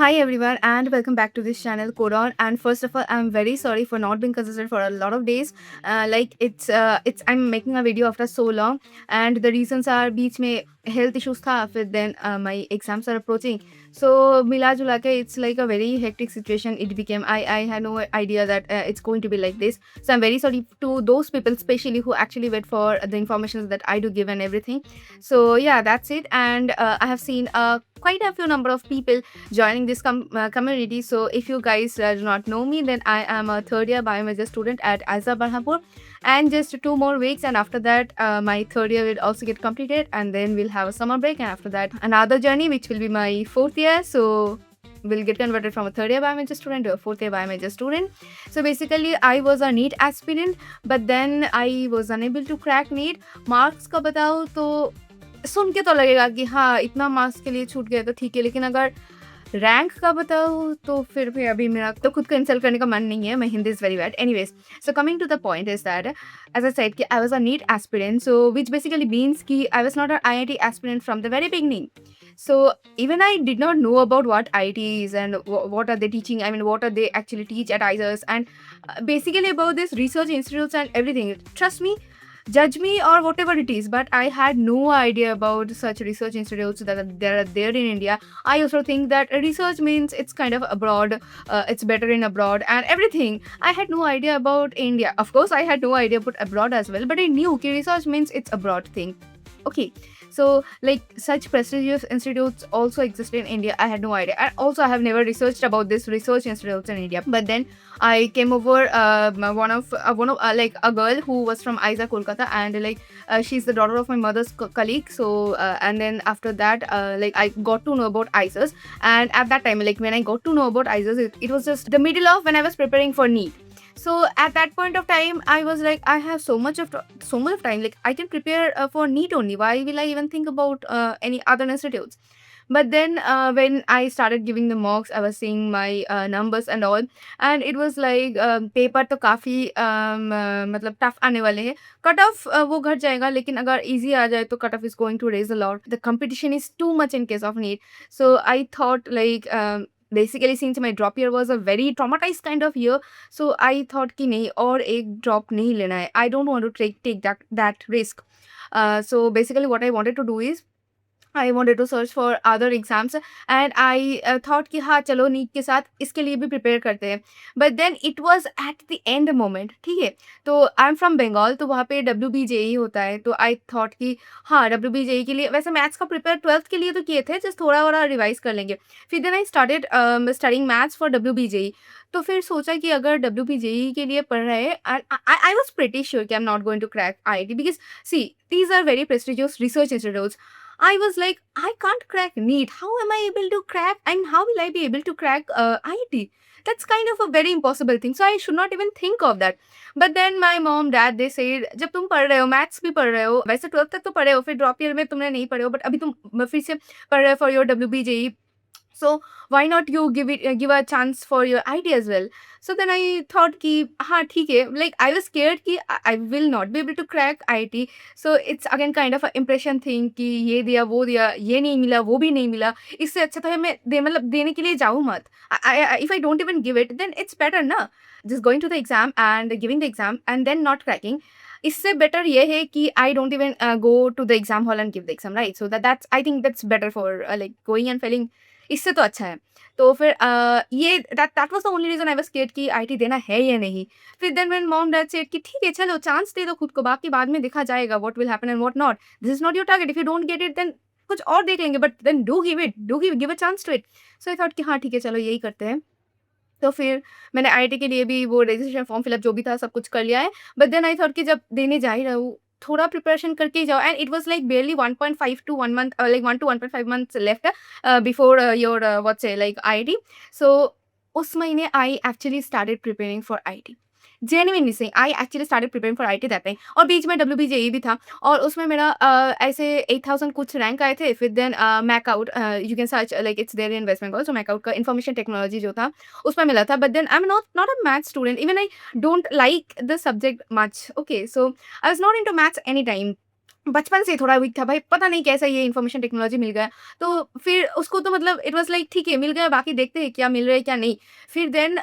Hi everyone and welcome back to this channel Codon. And first of all, I'm very sorry for not being consistent for a lot of days. It's I'm making a video after so long, and the reasons are beach में health issues था, फिर then my exams are approaching. So मिला जुला के it's like a very hectic situation. It became I had no idea that it's going to be like this. So I'm very sorry to those people, especially who actually wait for the information that I do give and everything. So yeah, that's it. And I have seen quite a few number of people joining this community. So if you guys do not know me, then I am a third year biomajor student at Aiza Barhapur, and just 2 more weeks, and after that my third year will also get completed, and then we'll have a summer break, and after that another journey which will be my fourth year. So will get converted from a third year biomajor student to a fourth year biomajor student. So basically I was a NEET aspirant, but then I was unable to crack NEET. Marks का बताओ तो सुन के तो लगेगा कि हाँ इतना marks के लिए छूट गए तो ठीक है, लेकिन अगर रैंक का बताऊँ तो फिर भी अभी मेरा तो खुद को इंसल्ट करने का मन नहीं है. My Hindi is very bad. Anyways, so coming to the point is that, as I said, I was a NEET aspirant, so which basically means कि I was not an IIT aspirant from the very beginning. So even I did not know about what IIT is and what are they teaching. I mean, what are they actually teach at IISERs, and basically about this research institutes and everything. Trust me, judge me or whatever it is, but I had no idea about such research institutes that are there in India. I also think that research means it's kind of abroad, it's better in abroad and everything. I had no idea about India. Of course, I had no idea about abroad as well, but I knew that research means it's abroad thing. Okay, so like such prestigious institutes also exist in India. I had no idea, and also I have never researched about this research institutes in India. But then I came over one of like a girl who was from Aiza Kolkata, and she's the daughter of my mother's colleague. So and then after that like I got to know about IISERs, and at that time, like when I got to know about IISERs, it was just the middle of when I was preparing for NEET. So at that point of time, I was like, I have so much of time. Like I can prepare for NEET only. Why will I even think about any other institutes? But then when I started giving the mocks, I was seeing my numbers and all, and it was like paper तो काफ़ी मतलब tough आने वाले हैं. Cut off वो घट जाएगा, लेकिन अगर इजी आ जाए तो cut off is going to raise a lot. The competition is too much in case of NEET. So I thought like basically since my drop year was a very traumatized kind of year, so I thought कि नहीं और एक drop नहीं लेना है. I don't want to take that risk. So basically what I wanted to do is I wanted to search for other exams, and I thought कि हाँ चलो नीट के साथ इसके लिए भी प्रिपेयर करते हैं. But then it was at the end moment. ठीक है, तो आई एम फ्रॉम बंगाल, तो वहाँ पे WBJE होता है. तो आई थॉट कि हाँ WBJE के लिए वैसे मैथ्स का प्रिपेयर 12th के लिए तो किए थे, जस्ट थोड़ा थोड़ा रिवाइज कर लेंगे. फिर then I started studying maths for WBJE. तो फिर सोचा कि अगर WBJE के लिए पढ़ रहे हैं, आई वॉज प्रेटी श्योर कि I am not going to crack IIT, because see these are very prestigious research institutes. I was like, I can't crack NEET. How am I able to crack, and how will I be able to crack IIT? That's kind of a very impossible thing. So I should not even think of that. But then my mom, dad, they said, जब तुम पढ़ रहे हो, maths भी पढ़ रहे हो, वैसे 12th तक तो पढ़े हो, फिर ड्रॉप ईयर में तुमने नहीं पढ़े हो, बट अभी तुम फिर से पढ़ रहे हो for your WBJE. So why not you give a chance for your IT as well? So then I thought कि हाँ ठीक है, like I was scared कि I will not be able to crack IT. So it's again kind of a impression thing कि ये दिया वो दिया, ये नहीं मिला वो भी नहीं मिला, इससे अच्छा तो है मैं मतलब देने के लिए जाऊँ मत. If I don't even give it, then it's better ना, just going to the exam and giving the exam and then not cracking. इससे बेटर ये है कि I don't even go to the exam hall and give the exam, right? So that's I think that's better for like going and failing. इससे तो अच्छा है. तो फिर ये that was the only reason I was scared कि IT देना है या नहीं. फिर then when mom dad said कि ठीक है चलो चांस दे दो खुद को, बाकी बाद में देखा जाएगा what will happen and what not. This is not your target. If you don't get it then कुछ और देख लेंगे, but then do give a chance to it. So I thought कि हाँ ठीक है चलो यही करते हैं. तो फिर मैंने आईआईटी के लिए भी वो रजिस्ट्रेशन फॉर्म फिलअप जो भी था सब कुछ कर लिया है. बट देन आई थॉट कि जब देने जा ही रहा हूँ, थोड़ा प्रिपरेशन करके ही जाओ. And it was like barely 1.5 to 1 month, like 1 to 1.5 months left before your what say like IIT. So उस महीने I actually started preparing for IIT. Genuinely saying I actually started preparing for IIT that time. और बीच में WBJE भी था, और उसमें मेरा ऐसे 8000 कुछ रैंक आए थे. फिर then MAKAUT, you can search like it's there in West Bengal. So MAKAUT का इन्फॉर्मेशन टेक्नोलॉजी जो था उसमें मिला था. But then I am not a math student. Even I don't like the subject much. Okay, so I was not into maths any time. बचपन से थोड़ा week था भाई, पता नहीं कैसे ये इन्फॉर्मेशन टेक्नोलॉजी मिल गया। तो फिर उसको तो मतलब इट वाज़ लाइक ठीक है, मिल गया, बाकी देखते हैं क्या मिल रहा है क्या नहीं। फिर देन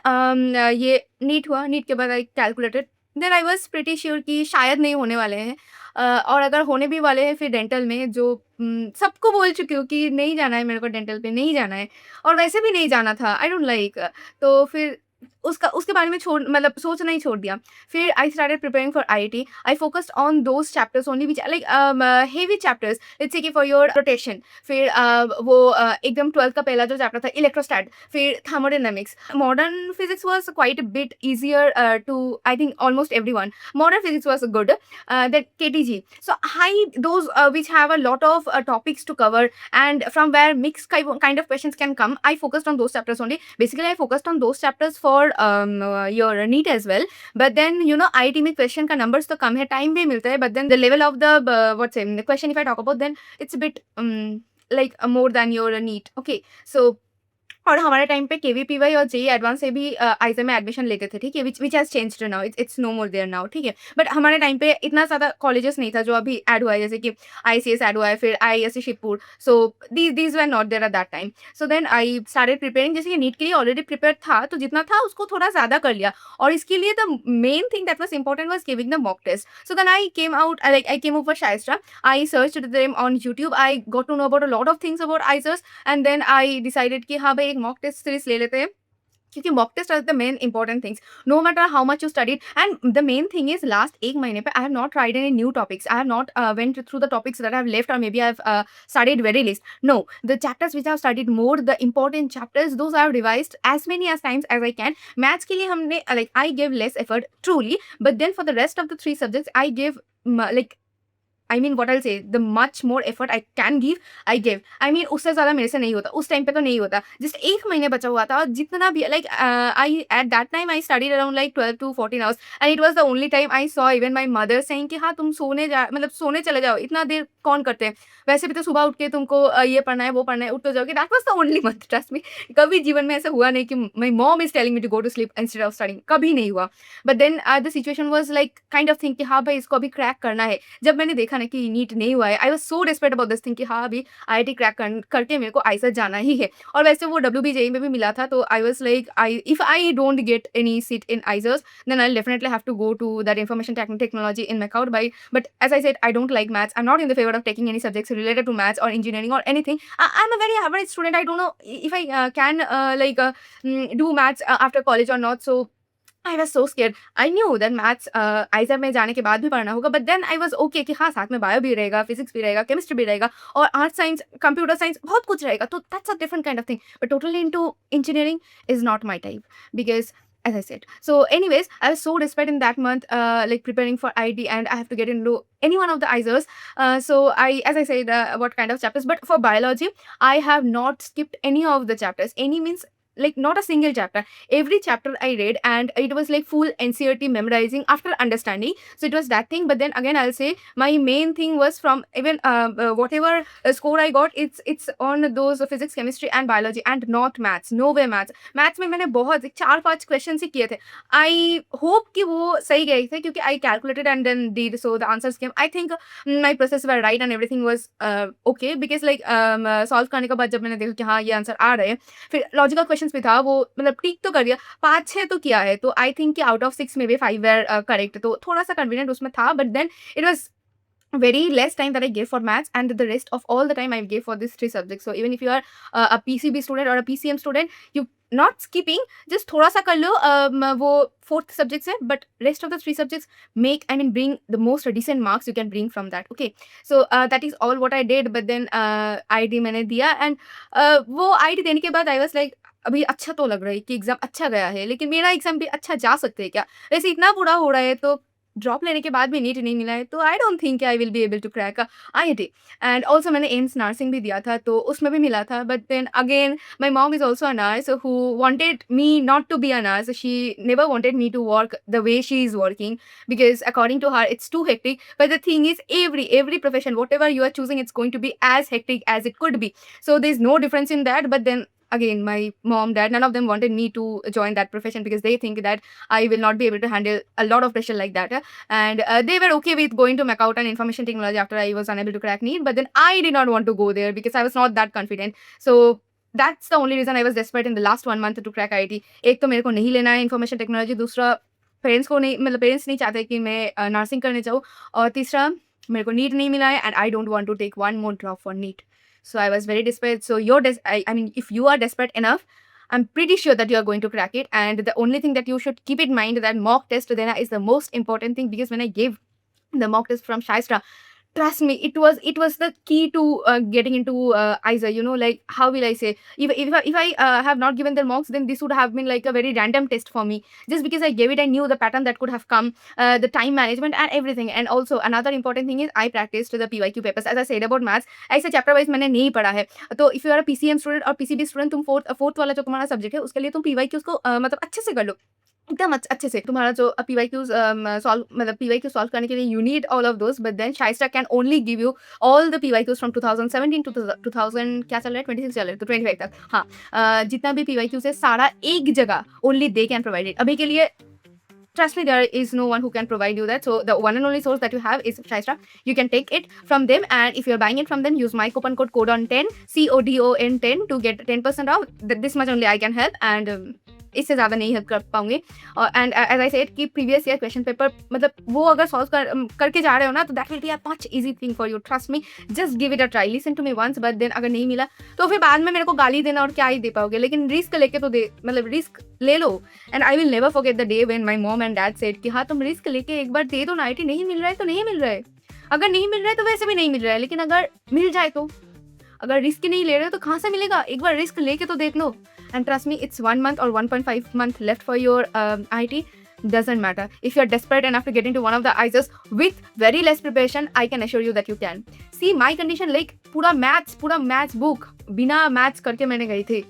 ये नीट हुआ, नीट के बाद I calculated, then I was pretty sure कि शायद नहीं होने वाले हैं। और अगर होने भी वाले हैं फिर डेंटल में, जो सबको बोल चुकी हूँ कि नहीं जाना है मेरे को, डेंटल पे नहीं जाना है, और वैसे भी नहीं जाना था, आई डोंट लाइक। तो फिर उसके बारे में छोड़ मतलब सोचना ही छोड़ दिया। फिर आई started preparing for IIT. I focused on those chapters only which are like heavy chapters. Let's say कि for your rotation, फिर वो एकदम 12th का पहला जो चैप्टर था इलेक्ट्रोस्टैट, फिर thermodynamics. Modern physics was quite a bit easier to I think almost everyone. Modern physics was good. That KTG. So I those which have a lot of topics to cover, and from where mixed kind of questions can come. I focused on those chapters only. Basically, I focused on those chapters for your NEET as well. But then IIT में question का numbers तो कम है, time भी मिलता है, but then the level of the what's question if I talk about, then it's bit like more than your NEET. Okay, so और हमारे टाइम पे केवीपीवाई और जेईई एडवांस से भी आइज़र में एडमिशन लेते थे, ठीक है? Which has changed now, it's no more there now, ठीक है? बट हमारे टाइम पे इतना ज़्यादा कॉलेजेस नहीं था जो अभी ऐड हुआ है, जैसे कि आईसीएस ऐड हुआ है, फिर IISC Shibpur, so these were not there at that time. So then I started preparing, जैसे कि नीट के लिए ऑलरेडी प्रिपेयर्ड था, तो जितना था उसको थोड़ा ज़्यादा कर लिया, और इसके लिए the main thing that was important was giving the mock test. So then I came over Shaista, I searched them on YouTube, I got to know about a lot of things about ICERs, and then I decided कि हाँ भाई एक mock test series ले लेते हैं, क्योंकि mock test are the main important things, no matter how much you studied. And the main thing is last एक महीने पे I have not tried any new topics, I have not went through the topics that I have left, और maybe I have studied very least. No, the chapters which I have studied more, the important chapters, those I have revised as many as times as I can. Maths के लिए हमने like I give less effort truly, but then for the rest of the 3 subjects I give like I mean what I will say, the much more effort I can give, I give. I mean उससे ज़्यादा मेरे से नहीं होता, उस time पे तो नहीं होता। जस्ट 1 महीने बचा हुआ था, और जितना भी like I eight that time I studied around like 12 to 14 hours, and it was the only time I saw even my mother saying कि हाँ, तुम सोने चले जाओ, इतना देर कौन करते हैं? वैसे भी तो सुबह उठ के तुमको ये पढ़ना है, वो पढ़ना है, उठ तो जाओगे। That was the only month, trust me. कभी जीवन में ऐसा हुआ नहीं कि my mom is telling me to go to sleep instead of studying, कभी नहीं हुआ। But then the situation was like kind of think कि हाँ भाई, इसको अभी क्रैक करना है। जब मैंने देखा ना कि नीट नहीं हुआ है, I was so desperate about this thing कि हाँ, अभी आईआईटी क्रैक करके मेरे को आइसर जाना ही है। और वैसे वो डब्ल्यूबी जेईई में भी मिला था, तो I was like if I don't get any seat in IISERs, then I will definitely have to go to that information technology in मैकआउट बाय। But as I said, I don't like maths. I'm not in the favor of taking any subjects related to maths or engineering or anything. I'm a very average student. I don't know if I can do maths after college or not. So I was so scared. I knew that maths IISER में जाने के बाद भी पढ़ना होगा, but then I was okay कि हाँ, साथ में बायो भी रहेगा, फिजिक्स भी रहेगा, केमिस्ट्री भी रहेगा, और आर्ट साइंस, कंप्यूटर साइंस, बहुत कुछ रहेगा, तो that's a different kind of thing. But totally into engineering is not my type, because as I said. So anyways, I was so desperate in that month, like preparing for ID, and I have to get into any one of the ISERs. So as I said, what kind of chapters, but for biology, I have not skipped any of the chapters. Any means like not a single chapter. Every chapter I read, and it was like full NCERT memorizing after understanding. So it was that thing. But then again, I'll say my main thing was from even whatever score I got, it's on those physics, chemistry, and biology, and not maths. No way maths. Maths में मैंने बहुत 4-5 question ही किए थे. I hope कि वो सही गए थे, क्योंकि I calculated and then did, so the answers came. I think my process were right and everything was okay, because like solve करने के बाद जब मैंने देखा कि हाँ, ये आंसर आ रहे हैं, फिर लॉजिकल क्वेश्चंस भी था, वो मतलब टिक तो कर दिया, 5-6 तो किया है, तो आई थिंक कि आउट ऑफ 6 में भी 5 वेर करेक्ट, तो थोड़ा सा कन्वीनियंट उसमें था। But then it was very less time that I gave for maths, and the rest of all the time I gave for these 3 subjects. So even if you are a PCB student or a PCM student, you not skipping, just थोड़ा सा कर लो वो 4th subject से, but rest of the 3 subjects make, I mean, bring the most decent marks you can bring from that. Okay, so that is all what I did. But then ID मैंने दिया, and वो ID देने के बाद I was like, अभी अच्छा तो लग रहा है कि एग्जाम अच्छा गया है, लेकिन मेरा एग्जाम भी अच्छा जा सकते हैं क्या? वैसे इतना बुरा हो रहा है, तो ड्रॉप लेने के बाद भी नीट नहीं मिला है, तो I don't think I will be able to crack IIT. And also मैंने एम्स नर्सिंग भी दिया था, तो उसमें भी मिला था। But then again my mom is also a nurse who wanted me not to be a nurse, she never wanted me to work the way she is working, because according to her it's too hectic. But the thing is, every profession, whatever you are choosing, it's going to be as hectic as it could be, so there's no difference in that. But then again, my mom, dad, none of them wanted me to join that profession because they think that I will not be able to handle a lot of pressure like that. And they were okay with going to McAuta and information technology after I was unable to crack NEET. But then I did not want to go there because I was not that confident. So that's the only reason I was desperate in the last 1 month to crack IIT. एक तो मेरे को नहीं लेना है information technology, दूसरा parents को नहीं, मतलब पेरेंट्स नहीं चाहते कि मैं नर्सिंग करने जाऊँ, और तीसरा मेरे को नीट नहीं मिला है and I don't want to take one more drop for NEET. So I was very desperate. So I mean, if you are desperate enough, I'm pretty sure that you are going to crack it. And the only thing that you should keep in mind that mock test then is the most important thing, because when I gave the mock test from Shaistra, trust me, it was the key to getting into ISA. Like, how will I say, if I have not given the mocks, then this would have been like a very random test for me. Just because I gave it, I knew the pattern that could have come, the time management and everything. And also another important thing is I practiced the PYQ papers. As I said about maths, ऐसे chapter wise मैंने नहीं पढ़ा है. तो if you are a PCM student और PCB student, तुम fourth वाला जो तुम्हारा सब्जेक्ट है उसके लिए तुम PYQs को मतलब अच्छे से कर लो, एकदम अच्छे से. तुम्हारा जो PYQs सॉल्व, मतलब PYQ सॉल्व करने के लिए you need all of those, but then Shaista can only give you all the PYQs from 2017 to 2000 क्या चल रहा है, 26 चल रहा है, तो 25 तक. हाँ, जितना भी PYQs है सारा एक जगह, only they can provide it. अभी के लिए trust me, there is no one who can provide you that. So the one and only source that you have is Shaistra. You can take it from them, and if you're buying it from them, use my coupon code CODON10 CODON10 to get 10% off. This much only I can help, and इससे ज़्यादा नहीं help कर पाऊंगी. And as I said कि previous year question paper, मतलब वो अगर solve करके जा रहे हो ना, तो that will be a much easy thing for you. Trust me, just give it a try, listen to me once, but then अगर नहीं मिला तो फिर बाद में मेरे को गाली देना और क्या ही दे पाओगे. लेकिन रिस्क लेके तो दे, मतलब रिस्क ले लो. And I will never forget the day when my mom and dad said कि हाँ तुम रिस्क लेके एक बार दे दो ना, IIT नहीं मिल रहा है तो नहीं मिल रहा है, अगर नहीं मिल रहा है तो वैसे भी नहीं मिल रहा है, लेकिन अगर मिल जाए तो, अगर रिस्क नहीं ले रहे हो तो कहाँ से मिलेगा, एक बार रिस्क लेके तो देख लो. And trust me, it's 1 month or 1.5 month left for your IIT. Doesn't matter. If you're desperate enough to get into one of the ISAs with very less preparation, I can assure you that you can. See, my condition, like पूरा maths book बिना maths करके मैंने गई थी,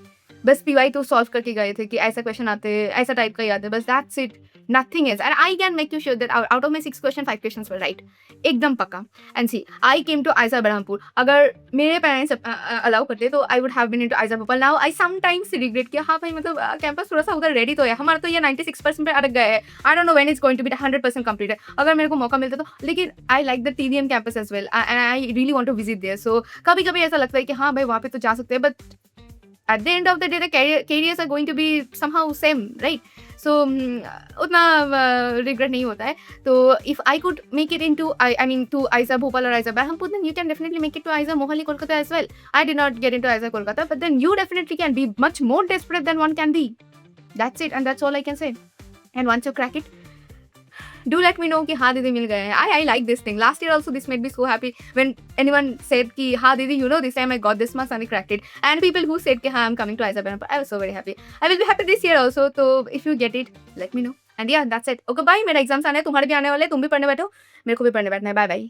बस PY2 solve करके गए थे कि ऐसा क्वेश्चन आते हैं, ऐसा टाइप का याद है, बस that's it, nothing is. And I can make you sure that out of my 6 question 5 questions were right, एकदम पक्का. And see, I came to IISER Berhampur. अगर मेरे पेरेंट्स अलाउ करते तो I would have been into IISER Bhopal. Now I sometimes regret किया, हाँ भाई मतलब कैंपस थोड़ा सा उधर रेडी तो है, हमारा तो ये 96% पे अटक गया है. I don't know when it's going to be 100% complete है. अगर मेरे को मौका मिलता तो, लेकिन I like the TDM campus as well and I really want to visit there. So कभी कभी ऐसा लगता है कि हाँ भाई वहाँ पे तो जा सकते हैं, but at the end of the day the careers are going to be somehow same, right? So उतना regret नहीं होता है. तो if I could make it into I mean to ISA Bhopal or ISA Berhampur, then you can definitely make it to ISA Mohali Kolkata as well. I did not get into ISA Kolkata, but then you definitely can be much more desperate than one can be. That's it, and that's all I can say. And once you crack it, do let me know कि हाँ दीदी मिल गए हैं. I like this thing. Last year also this made me so happy when anyone said कि हाँ दीदी, you know, this time I got this marks and I cracked it. And people who said कि हाँ I'm coming to ISA Berhampur, I was so very happy. I will be happy this year also. So if you get it, let me know. And yeah, that's it. Okay, bye. मेरा exams आने हैं, तुम्हारे भी आने वाले हैं, तुम भी पढ़ने बैठो, मेरे को भी पढ़ने बैठना है. Bye bye.